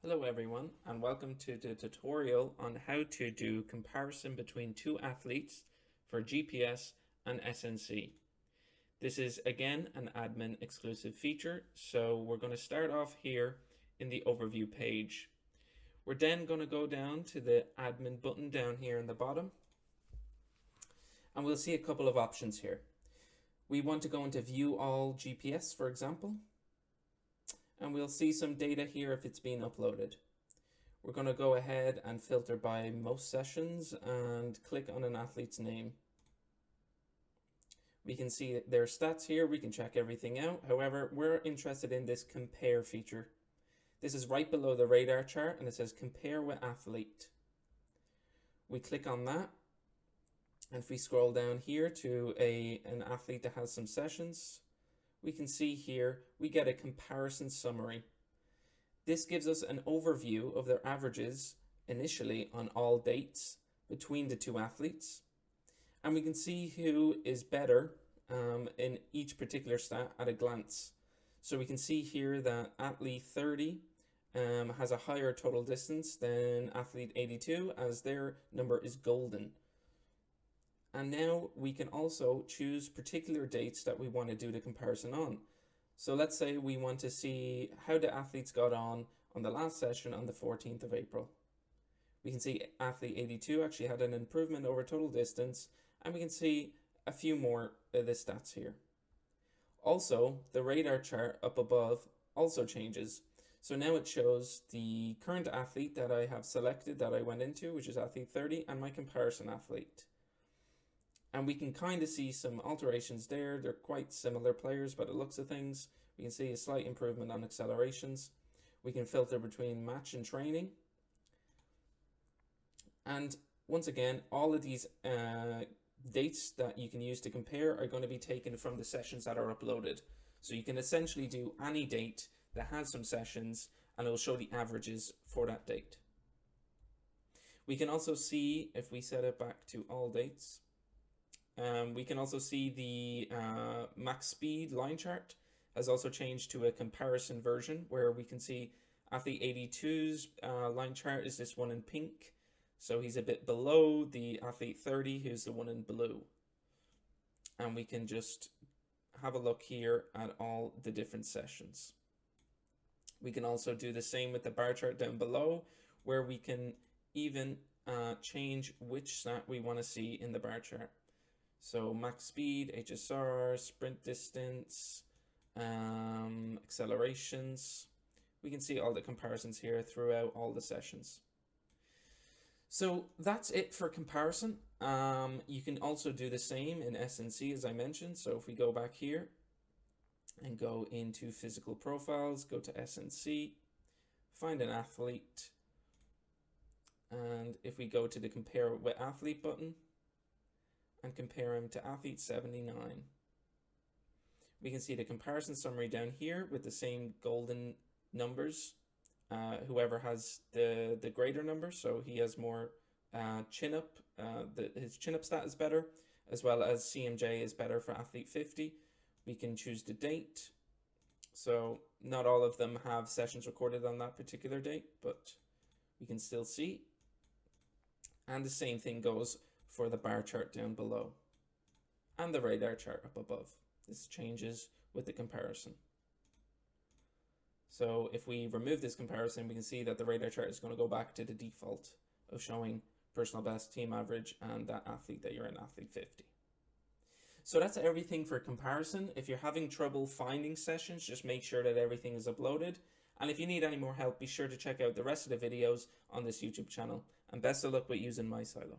Hello everyone, and welcome to the tutorial on how to do comparison between two athletes for GPS and SNC. This is again an admin exclusive feature, so we're going to start off here in the overview page. We're then going to go down to the admin button down here in the bottom, and we'll see a couple of options here. We want to go into view all GPS, for example, and we'll see some data here if it's been uploaded. We're going to go ahead and filter by most sessions and click on an athlete's name. We can see their stats here. We can check everything out. However, we're interested in this compare feature. This is right below the radar chart and it says compare with athlete. We click on that, and if we scroll down here to an athlete that has some sessions, we can see here we get a comparison summary. This gives us an overview of their averages initially on all dates between the two athletes, and we can see who is better in each particular stat at a glance. So we can see here that athlete 30 has a higher total distance than athlete 82, as their number is golden. And now we can also choose particular dates that we want to do the comparison on. So let's say we want to see how the athletes got on the last session on the 14th of April. We can see athlete 82 actually had an improvement over total distance, and we can see a few more of the stats here. Also, the radar chart up above also changes. So now it shows the current athlete that I have selected that I went into, which is athlete 30, and my comparison athlete. And we can kind of see some alterations there. They're quite similar players by the looks of things. We can see a slight improvement on accelerations. We can filter between match and training. And once again, all of these dates that you can use to compare are going to be taken from the sessions that are uploaded. So you can essentially do any date that has some sessions, and it will show the averages for that date. We can also see, if we set it back to all dates, we can also see the max speed line chart has also changed to a comparison version, where we can see athlete 82's line chart is this one in pink. So he's a bit below the athlete 30, who's the one in blue. And we can just have a look here at all the different sessions. We can also do the same with the bar chart down below, where we can even change which stat we want to see in the bar chart. So max speed, HSR, sprint distance, accelerations. We can see all the comparisons here throughout all the sessions. So that's it for comparison. You can also do the same in SNC, as I mentioned. So if we go back here and go into physical profiles, go to SNC, find an athlete, and if we go to the compare with athlete button and compare him to athlete 79, we can see the comparison summary down here with the same golden numbers. Whoever has the greater number, so he has more chin up, his chin up stat is better, as well as CMJ is better for athlete 50. We can choose the date. So not all of them have sessions recorded on that particular date, but we can still see. And the same thing goes for the bar chart down below and the radar chart up above. This changes with the comparison. So if we remove this comparison, we can see that the radar chart is going to go back to the default of showing personal best, team average, and that athlete that you're in, athlete 50. So that's everything for comparison. If you're having trouble finding sessions, just make sure that everything is uploaded. And if you need any more help, be sure to check out the rest of the videos on this YouTube channel. And best of luck with using MySilo.